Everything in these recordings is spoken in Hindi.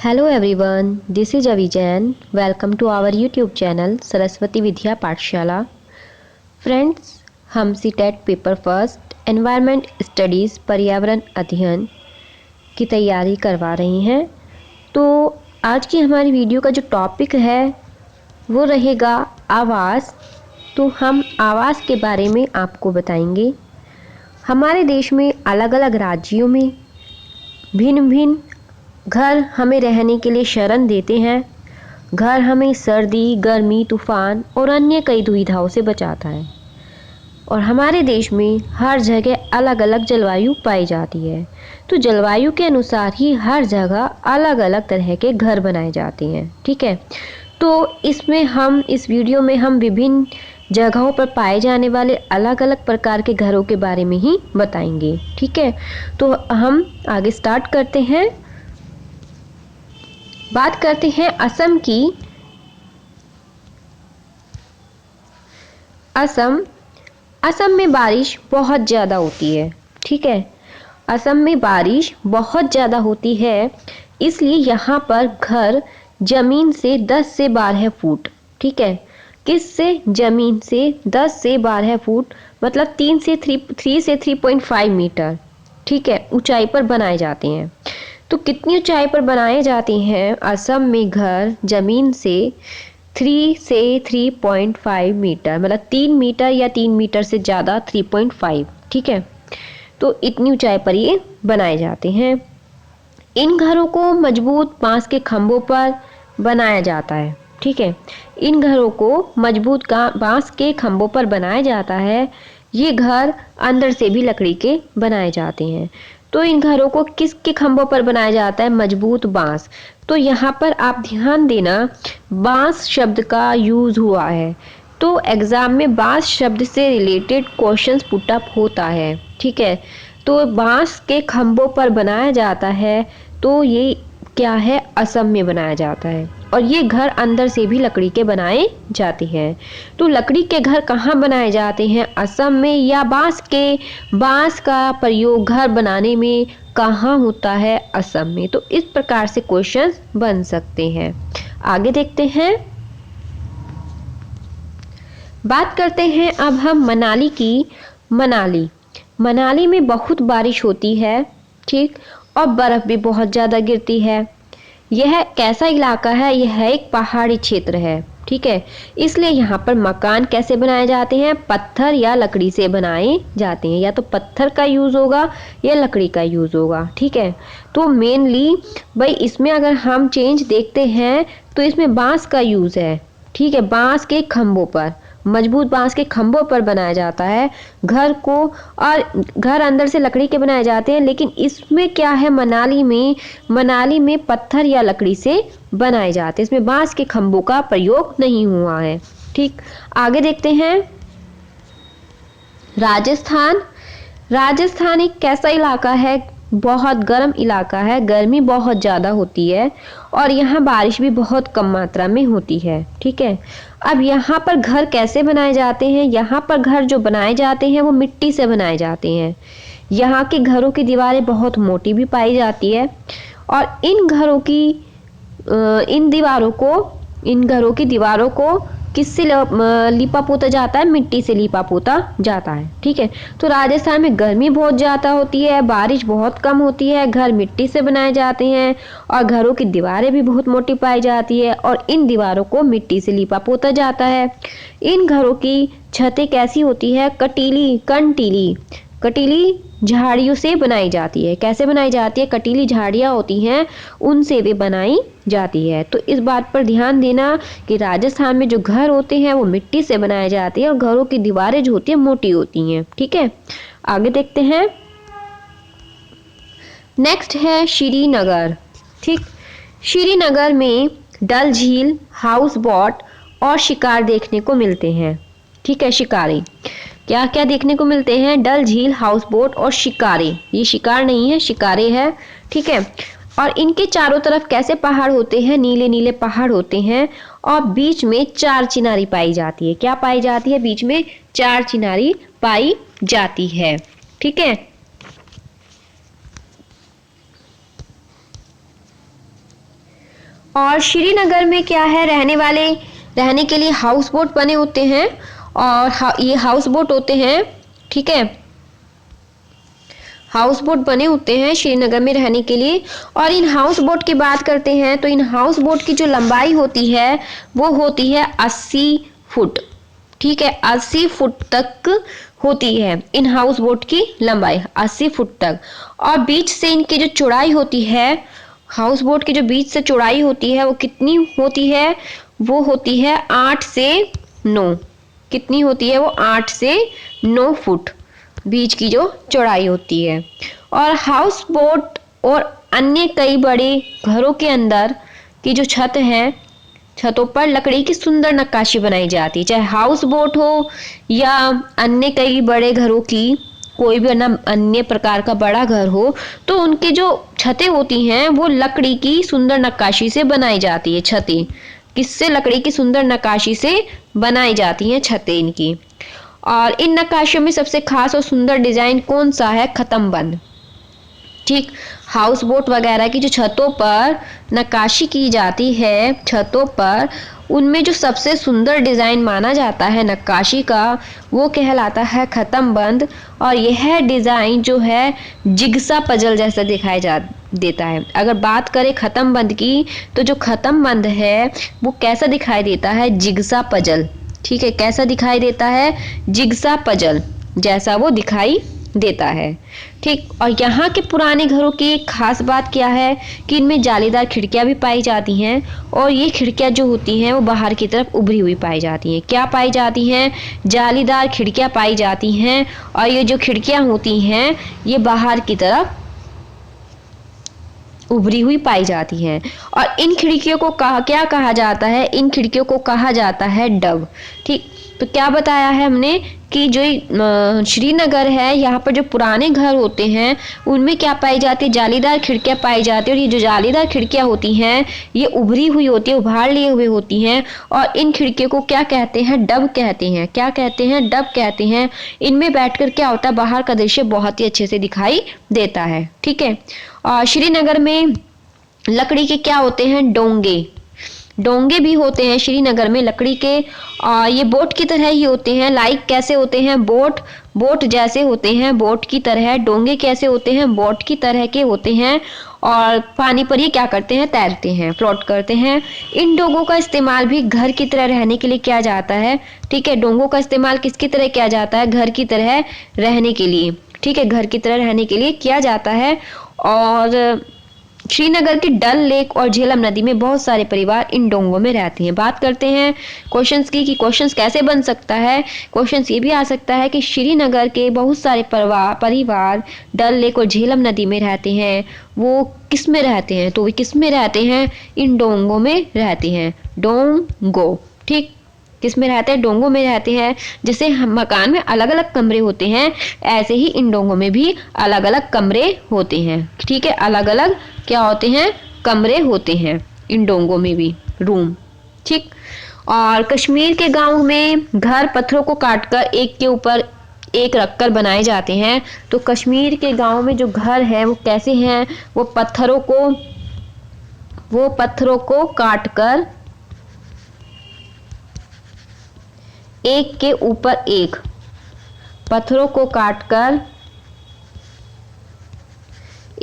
Hello everyone, this is Avi Jain. Welcome to our YouTube channel Saraswati Vidya पाठशाला। फ्रेंड्स, हम CTET paper first environment studies पर्यावरण अध्ययन की तैयारी करवा रही हैं। तो आज की हमारी वीडियो का जो टॉपिक है वो रहेगा आवास। तो हम आवास के बारे में आपको बताएंगे। हमारे देश में अलग अलग राज्यों में भिन्न भिन्न घर हमें रहने के लिए शरण देते हैं। घर हमें सर्दी, गर्मी, तूफान और अन्य कई दुविधाओं से बचाता है। और हमारे देश में हर जगह अलग अलग जलवायु पाई जाती है। तो जलवायु के अनुसार ही हर जगह अलग अलग तरह के घर बनाए जाते हैं। ठीक है, तो इस वीडियो में हम विभिन्न जगहों पर पाए जाने वाले अलग अलग प्रकार के घरों के बारे में ही बताएंगे। ठीक है, तो हम आगे स्टार्ट करते हैं। बात करते हैं असम की। असम में बारिश बहुत ज़्यादा होती है। ठीक है, असम में बारिश बहुत ज़्यादा होती है, इसलिए यहाँ पर घर ज़मीन से 10 से 12 फुट, ठीक है, किससे, ज़मीन से 10 से 12 फुट मतलब 3 से 3.5 मीटर, ठीक है, ऊंचाई पर बनाए जाते हैं। तो कितनी ऊंचाई पर बनाए जाते हैं असम में घर? ज़मीन से 3 से 3.5 मीटर, मतलब 3 मीटर या 3 मीटर से ज़्यादा 3.5, ठीक है। तो इतनी ऊंचाई पर ये बनाए जाते हैं। इन घरों को मजबूत बांस के खंभों पर बनाया जाता है। ठीक है, इन घरों को मजबूत बांस के खंभों पर बनाया जाता है। ये घर अंदर से भी लकड़ी के बनाए जाते हैं। तो इन घरों को किसके खंभों पर बनाया जाता है? मजबूत बांस। तो यहाँ पर आप ध्यान देना, बांस शब्द का यूज हुआ है। तो एग्जाम में बांस शब्द से रिलेटेड क्वेश्चंस पुट अप होता है। ठीक है, तो बांस के खंभों पर बनाया जाता है। तो ये क्या है? असम में बनाया जाता है। और ये घर अंदर से भी लकड़ी के बनाए जाते हैं। तो लकड़ी के घर कहाँ बनाए जाते हैं? असम में। या बांस का प्रयोग घर बनाने में कहाँ होता है? असम में। तो इस प्रकार से क्वेश्चन बन सकते हैं। आगे देखते हैं। बात करते हैं अब हम मनाली की। मनाली में बहुत बारिश होती है, ठीक, और बर्फ भी बहुत ज़्यादा गिरती है। यह कैसा इलाका है? यह एक पहाड़ी क्षेत्र है। ठीक है, इसलिए यहाँ पर मकान कैसे बनाए जाते हैं? पत्थर या लकड़ी से बनाए जाते हैं। या तो पत्थर का यूज़ होगा या लकड़ी का यूज़ होगा। ठीक है, तो मेनली भाई इसमें अगर हम चेंज देखते हैं तो इसमें बांस का यूज़ है। ठीक है, बांस के खंभों पर, मजबूत बांस के खंभों पर बनाया जाता है घर को। और घर अंदर से लकड़ी के बनाए जाते हैं। लेकिन इसमें क्या है? मनाली में पत्थर या लकड़ी से बनाए जाते हैं। इसमें बांस के खंभों का प्रयोग नहीं हुआ है। ठीक, आगे देखते हैं। राजस्थान एक कैसा इलाका है? बहुत गर्म इलाका है। गर्मी बहुत ज़्यादा होती है और यहाँ बारिश भी बहुत कम मात्रा में होती है। ठीक है, अब यहाँ पर घर कैसे बनाए जाते हैं? यहाँ पर घर जो बनाए जाते हैं वो मिट्टी से बनाए जाते हैं। यहाँ के घरों की दीवारें बहुत मोटी भी पाई जाती है। और इन घरों की दीवारों को किससे लिपा पोता जाता है? मिट्टी से लिपा पोता जाता है। ठीक है, तो राजस्थान में गर्मी बहुत ज़्यादा होती है, बारिश बहुत कम होती है, घर मिट्टी से बनाए जाते हैं और घरों की दीवारें भी बहुत मोटी पाई जाती है और इन दीवारों को मिट्टी से लिपा पोता जाता है। इन घरों की छतें कैसी होती है? कटीली झाड़ियों से बनाई जाती है। कैसे बनाई जाती है? कटीली झाड़ियाँ होती हैं उनसे भी बनाई जाती है। तो इस बात पर ध्यान देना कि राजस्थान में जो घर होते हैं वो मिट्टी से बनाए जाते हैं और घरों की दीवारें जो होती हैं मोटी होती हैं। ठीक है, आगे देखते हैं। नेक्स्ट है श्रीनगर। ठीक, श्रीनगर में डल झील, हाउस बोट और शिकार देखने को मिलते हैं। ठीक है, शिकारी क्या क्या देखने को मिलते हैं? डल झील, हाउस बोट और शिकारे। ये शिकार नहीं है, शिकारे है। ठीक है, और इनके चारों तरफ कैसे पहाड़ होते हैं? नीले नीले पहाड़ होते हैं और बीच में 4 चिनारी पाई जाती है। क्या पाई जाती है? बीच में 4 चिनारी पाई जाती है। ठीक है, और श्रीनगर में क्या है, रहने के लिए हाउस बोट बने होते हैं और ये हाउस बोट होते हैं, ठीक है, हाउस बोट बने होते हैं श्रीनगर में रहने के लिए। और इन हाउस बोट की बात करते हैं तो इन हाउस बोट की जो लंबाई होती है वो होती है 80 फुट, ठीक है, 80 फुट तक होती है इन हाउस बोट की लंबाई, 80 फुट तक। और बीच से इनकी जो चौड़ाई होती है, हाउस बोट की जो बीच से चौड़ाई होती है वो कितनी होती है, वो होती है 8 से 9, कितनी होती है वो 8 से 9 फुट बीच की जो चौड़ाई होती है। और हाउस बोट और अन्य कई बड़े घरों के अंदर की जो छत है, छतों पर लकड़ी की सुंदर नक्काशी बनाई जाती है, चाहे हाउस बोट हो या अन्य कई बड़े घरों की, कोई भी अन्य प्रकार का बड़ा घर हो, तो उनकी जो छतें होती हैं वो लकड़ी की सुंदर नक्काशी से बनाई जाती है। छतें किससे, लकड़ी की सुंदर नक्काशी से बनाई जाती हैं छतें इनकी। और इन नक्काशियों में सबसे खास और सुंदर डिजाइन कौन सा है, खत्म बंद, ठीक। हाउस बोट वगैरह की जो छतों पर नक्काशी की जाती है, छतों पर, उनमें जो सबसे सुंदर डिजाइन माना जाता है नक्काशी का वो कहलाता है खत्म बंद। और यह डिजाइन जो है जिग्सा पजल जैसा दिखाई देता है। अगर बात करें खत्म बंद की तो जो खत्म बंद है वो कैसा दिखाई देता है, जिग्सा पजल, ठीक है, कैसा दिखाई देता है, जिग्सा पजल जैसा वो दिखाई देता है, ठीक। और यहाँ के पुराने घरों की एक खास बात क्या है कि इनमें जालीदार खिड़कियां भी पाई जाती हैं और ये खिड़कियां जो होती हैं वो बाहर की तरफ उभरी हुई पाई जाती हैं। क्या पाई जाती हैं, जालीदार खिड़कियां पाई जाती हैं और ये जो खिड़कियां होती हैं ये बाहर की तरफ उभरी हुई पाई जाती हैं। और इन खिड़कियों को क्या कहा जाता है, इन खिड़कियों को कहा जाता है डब, ठीक। तो क्या बताया है हमने कि जो श्रीनगर है यहाँ पर जो पुराने घर होते हैं उनमें क्या पाई जाती है, जालीदार खिड़कियां पाई जाती है। और ये जो जालीदार खिड़कियां होती हैं ये उभरी हुई होती है, उभार लिए हुए होती हैं। और इन खिड़कियों को क्या कहते हैं, डब कहते हैं। क्या कहते हैं, डब कहते हैं। इनमें बैठकर क्या होता है, बाहर का दृश्य बहुत ही अच्छे से दिखाई देता है, ठीक है। और श्रीनगर में लकड़ी के क्या होते हैं, डोंगे, डोंगे भी होते हैं श्रीनगर में लकड़ी के। ये बोट की तरह ही होते हैं, लाइक कैसे होते हैं, बोट जैसे होते हैं, बोट की तरह। डोंगे कैसे होते हैं, बोट की तरह के होते हैं। और पानी पर ये क्या करते हैं, तैरते हैं, फ्लोट करते हैं। इन डोंगों का इस्तेमाल भी घर की तरह रहने के लिए किया जाता है, ठीक है। डोंगों का इस्तेमाल किसकी तरह किया जाता है, घर की तरह रहने के लिए, ठीक है, घर की तरह रहने के लिए किया जाता है। और श्रीनगर के डल लेक और झेलम नदी में बहुत सारे परिवार इन डोंगों में रहते हैं। बात करते हैं क्वेश्चंस की कि क्वेश्चंस कैसे बन सकता है। क्वेश्चंस ये भी आ सकता है कि श्रीनगर के बहुत सारे परिवार डल लेक और झेलम नदी में रहते हैं, वो किस में रहते हैं, तो वे किस में रहते हैं, इन डोंगों में रहते हैं, डोंगो, ठीक। किस में रहते हैं, डोंगों में रहते हैं। जैसे मकान में अलग अलग कमरे होते हैं ऐसे ही इन डोंगों में भी अलग अलग कमरे होते हैं, ठीक है, अलग अलग क्या होते हैं, कमरे होते हैं इन डोंगों में भी, रूम, ठीक। और कश्मीर के गांव में घर पत्थरों को काटकर एक के ऊपर एक रखकर बनाए जाते हैं। तो कश्मीर के गांव में जो घर है वो कैसे हैं, वो पत्थरों को काटकर एक के ऊपर एक, पत्थरों को काटकर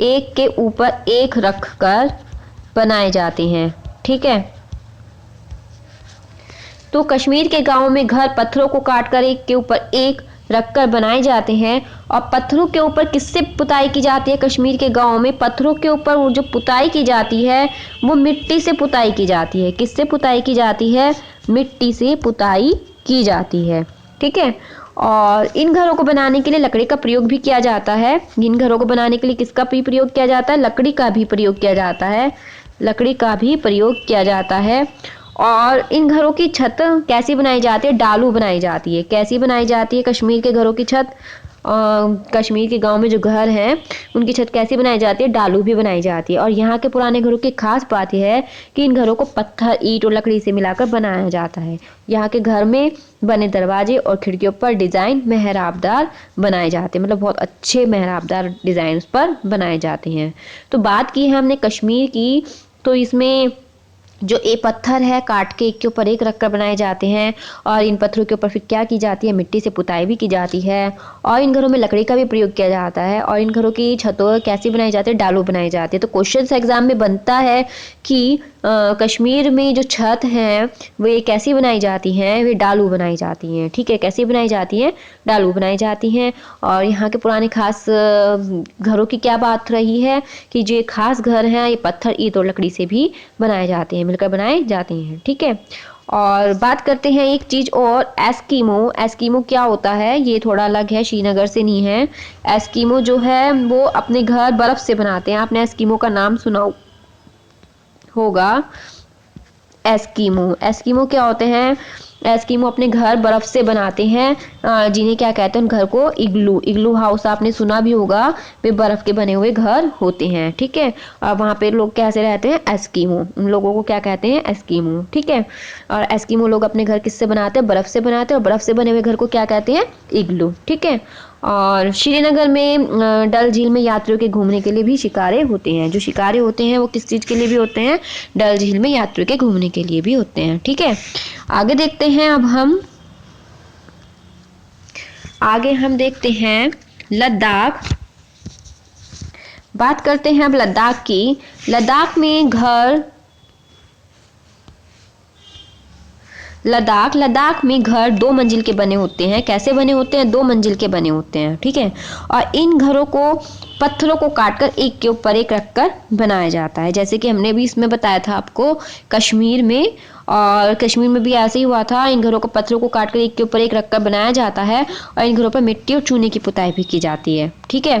एक के ऊपर एक रखकर बनाए जाते हैं, ठीक है। तो कश्मीर के गांवों में घर पत्थरों को काटकर एक के ऊपर एक रखकर बनाए जाते हैं। और पत्थरों के ऊपर किससे पुताई की जाती है, कश्मीर के गांवों में पत्थरों के ऊपर वो जो पुताई की जाती है वो मिट्टी से पुताई की जाती है। किससे पुताई की जाती है, मिट्टी से पुताई की जाती है, ठीक है। और इन घरों को बनाने के लिए लकड़ी का प्रयोग भी किया जाता है। इन घरों को बनाने के लिए किसका भी प्रयोग किया जाता है, लकड़ी का भी प्रयोग किया जाता है, लकड़ी का भी प्रयोग किया जाता है। और इन घरों की छत कैसी बनाई जाती है, डालू बनाई जाती है। कैसी बनाई जाती है कश्मीर के घरों की छत, कश्मीर के गांव में जो घर हैं उनकी छत कैसी बनाई जाती है, डालू भी बनाई जाती है। और यहाँ के पुराने घरों की खास बात यह है कि इन घरों को पत्थर, ईंट और लकड़ी से मिलाकर बनाया जाता है। यहाँ के घर में बने दरवाजे और खिड़कियों पर डिजाइन मेहराबदार बनाए जाते हैं, मतलब बहुत अच्छे मेहराबदार डिजाइन पर बनाए जाते हैं। तो बात की है हमने कश्मीर की, तो इसमें जो ये पत्थर है काट के एक के ऊपर एक रखकर बनाए जाते हैं और इन पत्थरों के ऊपर फिर क्या की जाती है, मिट्टी से पुताई भी की जाती है और इन घरों में लकड़ी का भी प्रयोग किया जाता है और इन घरों की छतों कैसी बनाई जाती है, डालू बनाई जाती है। तो क्वेश्चन एग्जाम में बनता है कि कश्मीर में जो छत है वे कैसी बनाई जाती हैं, वे डालू बनाई जाती हैं। ठीक है, कैसी बनाई जाती हैं, डालू बनाई जाती हैं। और यहाँ के पुराने खास घरों की क्या बात रही है कि जो खास घर हैं ये पत्थर, ईंट और लकड़ी से भी बनाए जाते हैं, मिलकर बनाए जाते हैं। ठीक है, और बात करते हैं एक चीज़ और, एस्कीमो। एस्कीमो क्या होता है, ये थोड़ा अलग है, श्रीनगर से नहीं है। एस्कीमो जो है वो अपने घर बर्फ़ से बनाते हैं। आपने एस्कीमो का नाम सुना होगा। एस्कीमो, एस्कीमो क्या होते हैं, एस्कीमो अपने घर बर्फ़ से बनाते हैं, जिन्हें क्या कहते हैं, उन घर को इग्लू, इग्लू हाउस आपने सुना भी होगा। वे बर्फ़ के बने हुए घर होते हैं। ठीक है, और वहाँ पे लोग कैसे रहते हैं, एस्कीमो, उन लोगों को क्या कहते हैं, एस्कीमो। ठीक है, और एस्कीमो लोग अपने घर किससे बनाते हैं, बर्फ़ से बनाते हैं और बर्फ़ से बने हुए घर को क्या कहते हैं, इग्लू। ठीक है, और श्रीनगर में डल झील में यात्रियों के घूमने के लिए भी शिकारे होते हैं। जो शिकारे होते हैं वो किस चीज़ के लिए भी होते हैं, डल झील में यात्रियों के घूमने के लिए भी होते हैं। ठीक है, आगे देखते हैं अब हम, आगे हम देखते हैं लद्दाख। बात करते हैं अब लद्दाख की। लद्दाख में घर, लद्दाख में घर 2 मंजिल के बने होते हैं। कैसे बने होते हैं, 2 मंजिल के बने होते हैं। ठीक है, और इन घरों को पत्थरों को काटकर एक के ऊपर एक रखकर बनाया जाता है, जैसे कि हमने भी इसमें बताया था आपको कश्मीर में, और कश्मीर में भी ऐसे ही हुआ था। इन घरों को पत्थरों को काटकर एक के ऊपर एक रखकर बनाया जाता है और इन घरों पर मिट्टी और चूने की पुताई भी की जाती है। ठीक है,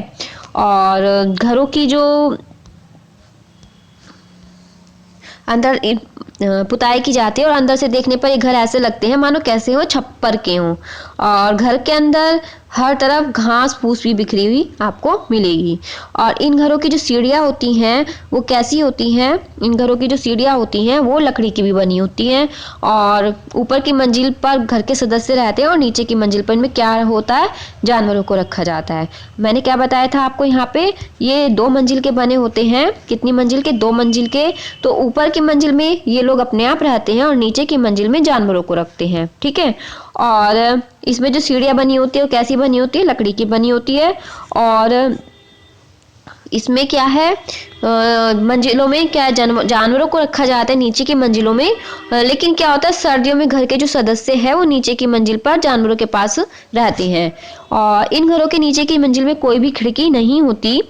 और घरों की जो अंदर पुताई की जाती है और अंदर से देखने पर ये घर ऐसे लगते हैं मानो कैसे हो, छप्पर के हों। और घर के अंदर हर तरफ घास फूस भी बिखरी हुई आपको मिलेगी। और इन घरों की जो सीढ़ियाँ होती हैं वो कैसी होती हैं, इन घरों की जो सीढ़ियाँ होती हैं वो लकड़ी की भी बनी होती हैं। और ऊपर की मंजिल पर घर के सदस्य रहते हैं और नीचे की मंजिल पर इनमें क्या होता है, जानवरों को रखा जाता है। मैंने क्या बताया था आपको, यहाँ पे ये 2 मंजिल के बने होते हैं। कितनी मंजिल के, 2 मंजिल के। तो ऊपर की मंजिल में ये लोग अपने आप रहते हैं और नीचे की मंजिल में जानवरों को रखते हैं। ठीक है, और इसमें जो सीढ़ियाँ बनी होती है वो कैसी बनी होती है, लकड़ी की बनी होती है। और इसमें क्या है, मंजिलों में क्या जानवरों को रखा जाता है नीचे की मंजिलों में। लेकिन क्या होता है, सर्दियों में घर के जो सदस्य हैं वो नीचे की मंजिल पर जानवरों के पास रहते हैं। और इन घरों के नीचे की मंजिल में कोई भी खिड़की नहीं होती।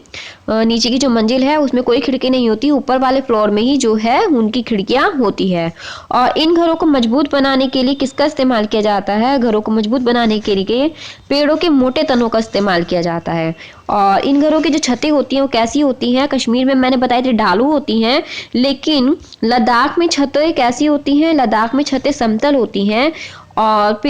नीचे की जो मंजिल है उसमें कोई खिड़की नहीं होती, ऊपर वाले फ्लोर में ही जो है उनकी खिड़कियां होती है। और इन घरों को मजबूत बनाने के लिए किसका इस्तेमाल किया जाता है, घरों को मजबूत बनाने के लिए पेड़ों के मोटे तनों का इस्तेमाल किया जाता है। और इन घरों की जो छतें होती हैं वो कैसी होती हैं, कश्मीर में मैंने बताई थी ढालू होती हैं, लेकिन लद्दाख में छतें कैसी होती हैं, लद्दाख में छतें समतल होती हैं। और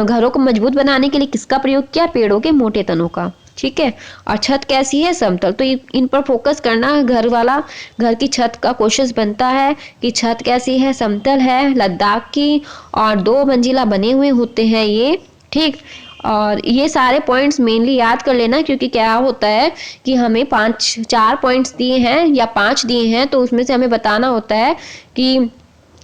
घरों को मजबूत बनाने के लिए किसका प्रयोग किया, पेड़ों के मोटे तनों का। ठीक है, और छत कैसी है, समतल। तो इन पर फोकस करना, घर की छत का क्वेश्चन बनता है कि छत कैसी है, समतल है लद्दाख की, और 2 मंजिला बने हुए होते हैं ये। ठीक, और ये सारे पॉइंट्स मेनली याद कर लेना, क्योंकि क्या होता है कि हमें 4 पॉइंट्स दिए हैं या 5 दिए हैं, तो उसमें से हमें बताना होता है कि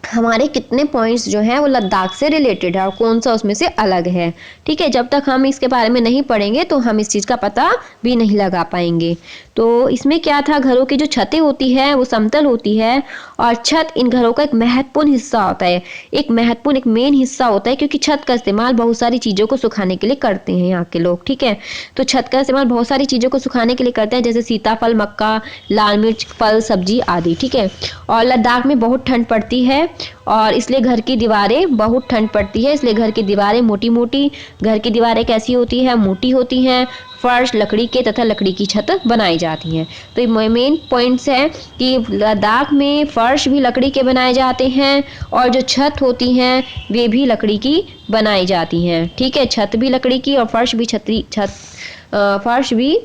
हमारे कितने पॉइंट्स जो हैं वो लद्दाख से रिलेटेड है और कौन सा उसमें से अलग है। ठीक है, जब तक हम इसके बारे में नहीं पढ़ेंगे तो हम इस चीज़ का पता भी नहीं लगा पाएंगे। तो इसमें क्या था, घरों की जो छतें होती है वो समतल होती है और छत इन घरों का एक महत्वपूर्ण हिस्सा होता है, एक मेन हिस्सा होता है, क्योंकि छत का इस्तेमाल बहुत सारी चीज़ों को सुखाने के लिए करते हैं यहाँ के लोग। ठीक है, तो छत का इस्तेमाल बहुत सारी चीज़ों को सुखाने के लिए करते हैं, जैसे सीताफल, मक्का, लाल मिर्च, फल, सब्जी आदि। ठीक है, और लद्दाख में बहुत ठंड पड़ती है और इसलिए घर की दीवारें बहुत ठंड पड़ती है, इसलिए घर की दीवारें मोटी मोटी, घर की दीवारें कैसी होती है, मोटी होती हैं। फर्श लकड़ी के तथा लकड़ी की छत बनाई जाती हैं। तो ये मेन पॉइंट्स हैं कि लद्दाख में फर्श भी लकड़ी के बनाए जाते हैं और जो छत होती हैं वे भी लकड़ी की बनाई जाती हैं। ठीक है, छत भी लकड़ी की और फर्श भी फर्श भी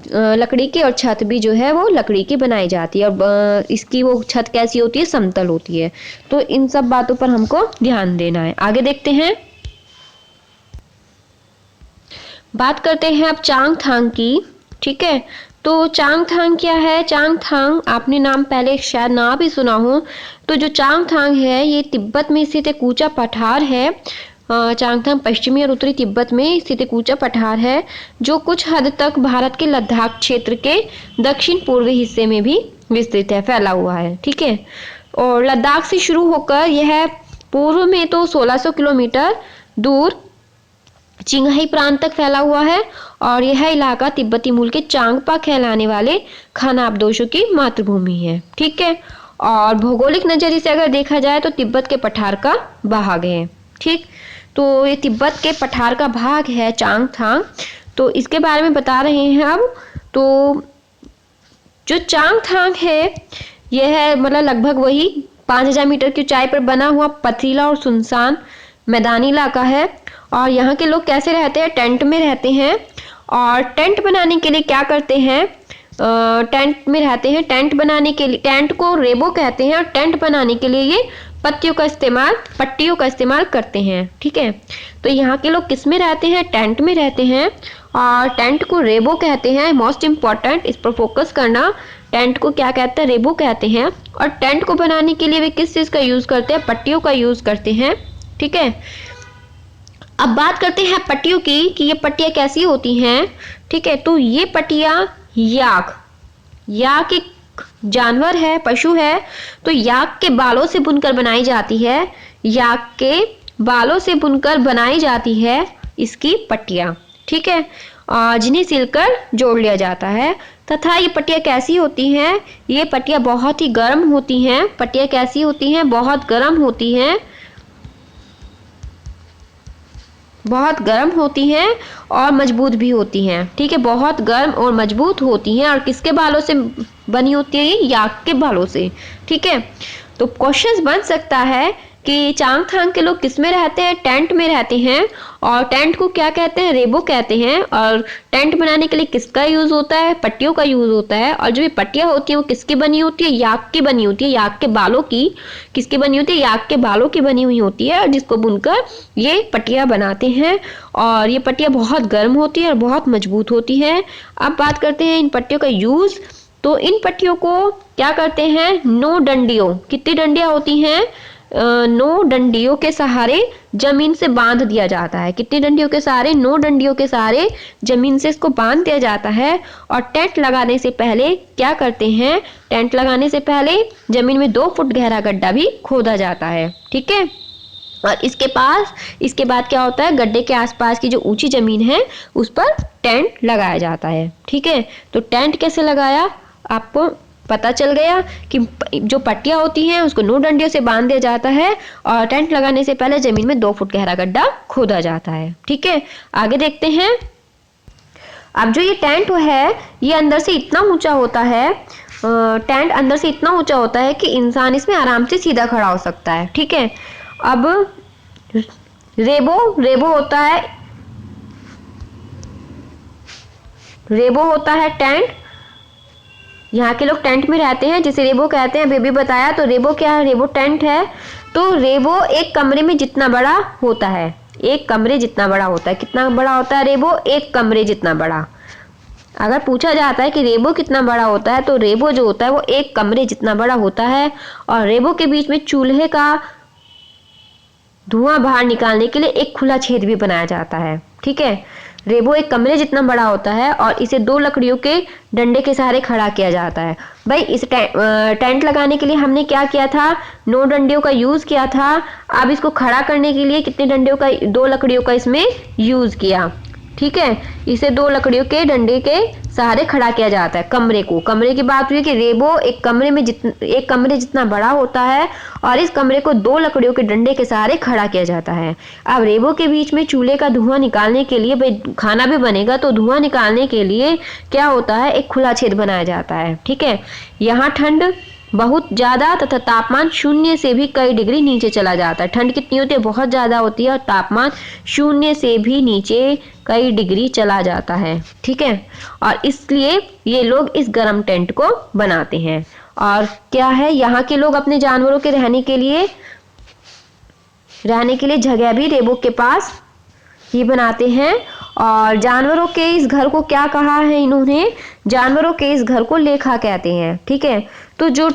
लकड़ी की और छत भी जो है वो लकड़ी की बनाई जाती है। और इसकी वो छत कैसी होती है, समतल होती है। तो इन सब बातों पर हमको ध्यान देना है। आगे देखते हैं, बात करते हैं अब चांगथांग की। ठीक है, तो चांगथांग क्या है? चांगथांग आपने नाम पहले शायद ना भी सुना हो। तो जो चांगथांग है ये तिब्बत में स्थित एक ऊंचा पठार है। चांगथांग पश्चिमी और उत्तरी तिब्बत में स्थित एक ऊंचा पठार है जो कुछ हद तक भारत के लद्दाख क्षेत्र के दक्षिण पूर्वी हिस्से में भी विस्तृत है, फैला हुआ है। ठीक है, और लद्दाख से शुरू होकर यह पूर्व में तो 1600 किलोमीटर दूर चिंगहाई प्रांत तक फैला हुआ है और यह इलाका तिब्बती मूल के चांगपा कहलाने वाले खानाबदोशों की मातृभूमि है। ठीक है, और भौगोलिक नजरिए से अगर देखा जाए तो तिब्बत के पठार का भाग है। ठीक, तो ये तिब्बत के पठार का भाग है चांगथांग। तो इसके बारे में बता रहे हैं अब। तो जो चांगथांग है यह मतलब लगभग वही 5000 मीटर की ऊंचाई पर बना हुआ पथरीला और सुनसान मैदानी इलाका है। और यहाँ के लोग कैसे रहते हैं? टेंट में रहते हैं। और टेंट बनाने के लिए क्या करते हैं? टेंट में रहते हैं। टेंट बनाने के लिए, टेंट को रेबो कहते हैं, और टेंट बनाने के लिए ये पट्टियों का इस्तेमाल करते हैं। ठीक है, तो यहाँ के लोग किस में रहते हैं? टेंट में रहते हैं और टेंट को रेबो कहते हैं। मोस्ट इम्पॉर्टेंट, इस पर फोकस करना। टेंट को क्या कहते हैं? रेबो कहते हैं। और टेंट को बनाने के लिए वे किस चीज़ का यूज़ करते हैं? पट्टियों का यूज़ करते हैं। ठीक है, अब बात करते हैं पट्टियों की कि ये पट्टियाँ कैसी होती हैं। ठीक है, तो ये पट्टियाँ याक एक जानवर है, पशु है। तो याक के बालों से बुनकर बनाई जाती है। याक के बालों से बुनकर बनाई जाती है इसकी पट्टियाँ। ठीक है, जिन्हें सिलकर जोड़ लिया जाता है। तथा ये पट्टियाँ कैसी होती हैं? ये पट्टियाँ बहुत ही गर्म होती हैं। पट्टियाँ कैसी होती हैं? बहुत गर्म होती हैं, बहुत गर्म होती हैं और मजबूत भी होती हैं। ठीक है, बहुत गर्म और मजबूत होती हैं। और किसके बालों से बनी होती है? ये याक के बालों से। ठीक है, तो क्वेश्चंस बन सकता है कि चांगथांग के लोग किस में रहते हैं? टेंट में रहते हैं। और टेंट को क्या कहते हैं? रेबो कहते हैं। और टेंट बनाने के लिए किसका यूज होता है? पट्टियों का यूज होता है। और जो ये पट्टियां होती हैं वो किसकी बनी होती है? याक की बनी होती है। याक के बालों की। किसकी बनी होती है? याक के बालों की बनी हुई होती है, और जिसको बुनकर ये पट्टियां बनाते हैं। और ये पट्टियां बहुत गर्म होती है और बहुत मजबूत होती है। अब बात करते हैं इन पट्टियों का यूज। तो इन पट्टियों को क्या करते हैं? 9 डंडियों, कितनी डंडियां होती हैं? 9 डंडियों के सहारे जमीन से बांध दिया जाता है। कितनी डंडियों के सहारे? 9 डंडियों के सहारे जमीन से इसको बांध दिया जाता है। और टेंट लगाने से पहले क्या करते हैं? टेंट लगाने से पहले जमीन में 2 फुट गहरा गड्ढा भी खोदा जाता है। ठीक है, और इसके बाद क्या होता है? गड्ढे के आसपास की जो ऊंची जमीन है उस पर टेंट लगाया जाता है। ठीक है, तो टेंट कैसे लगाया आपको पता चल गया कि जो पट्टियां होती हैं उसको 9 डंडियों से बांध दिया जाता है और टेंट लगाने से पहले जमीन में 2 फुट गहरा गड्ढा खोदा जाता है। ठीक है, आगे देखते हैं। अब जो ये टेंट है ये अंदर से इतना ऊंचा होता है, टेंट अंदर से इतना ऊंचा होता है कि इंसान इसमें आराम से सीधा खड़ा हो सकता है। ठीक है, अब रेबो होता है टेंट। यहाँ के लोग टेंट में रहते हैं जिसे रेबो कहते हैं। बेबी बताया, तो रेबो क्या है? रेबो टेंट है। तो रेबो एक कमरे में जितना बड़ा होता है, एक कमरे जितना बड़ा होता है। कितना बड़ा होता है रेबो? एक कमरे जितना बड़ा। अगर पूछा जाता है कि रेबो कितना बड़ा होता है, तो रेबो जो होता है वो एक कमरे जितना बड़ा होता है। और रेबो के बीच में चूल्हे का धुआं बाहर निकालने के लिए एक खुला छेद भी बनाया जाता है। ठीक है, रेबो एक कमरे जितना बड़ा होता है और इसे 2 लकड़ियों के डंडे के सहारे खड़ा किया जाता है। भाई इस टेंट लगाने के लिए हमने क्या किया था? 9 डंडियों का यूज किया था। अब इसको खड़ा करने के लिए कितने डंडियों का? 2 लकड़ियों का इसमें यूज किया। ठीक है, इसे 2 लकड़ियों के डंडे के सहारे खड़ा किया जाता है कमरे को। कमरे की बात हुई कि रेबो एक कमरे जितना बड़ा होता है और इस कमरे को 2 लकड़ियों के डंडे के सहारे खड़ा किया जाता है। अब रेबो के बीच में चूल्हे का धुआं निकालने के लिए, भाई खाना भी बनेगा तो धुआं निकालने के लिए क्या होता है? एक खुला छेद बनाया जाता है। ठीक है, यहाँ ठंड बहुत ज़्यादा तथा तापमान 0 से भी कई डिग्री नीचे चला जाता है। ठंड कितनी होती है? बहुत ज़्यादा होती है और तापमान 0 से भी नीचे कई डिग्री चला जाता है। ठीक है, और इसलिए ये लोग इस गर्म टेंट को बनाते हैं। और क्या है, यहाँ के लोग अपने जानवरों के रहने के लिए जगह भी रेबो के पास ही बनाते हैं। और जानवरों के इस घर को क्या कहा है इन्होंने, जानवरों के इस घर को लेखा कहते हैं। ठीक है, तो जो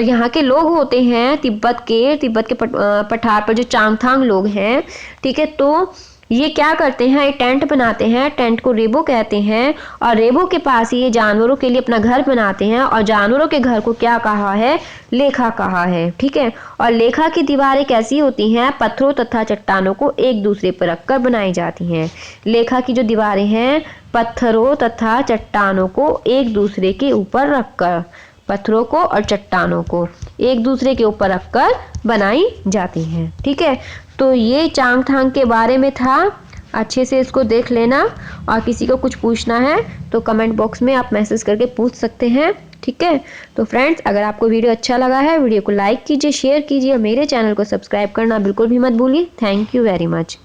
यहाँ के लोग होते हैं तिब्बत के पठार पर जो चांगथांग लोग हैं, ठीक है, तो ये क्या करते हैं, ये टेंट बनाते हैं, टेंट को रेबो कहते हैं, और रेबो के पास ये जानवरों के लिए अपना घर बनाते हैं, और जानवरों के घर को क्या कहा है, लेखा कहा है। ठीक है, और लेखा की दीवारें कैसी होती हैं, पत्थरों तथा चट्टानों को एक दूसरे पर रखकर बनाई जाती हैं। लेखा की जो दीवारें हैं पत्थरों तथा चट्टानों को एक दूसरे के ऊपर रखकर, पत्थरों को और चट्टानों को एक दूसरे के ऊपर रखकर बनाई जाती हैं। ठीक है, तो ये चांगथांग के बारे में था, अच्छे से इसको देख लेना, और किसी को कुछ पूछना है तो कमेंट बॉक्स में आप मैसेज करके पूछ सकते हैं। ठीक है, तो फ्रेंड्स अगर आपको वीडियो अच्छा लगा है वीडियो को लाइक कीजिए, शेयर कीजिए, और मेरे चैनल को सब्सक्राइब करना बिल्कुल भी मत भूलिए। Thank you very much.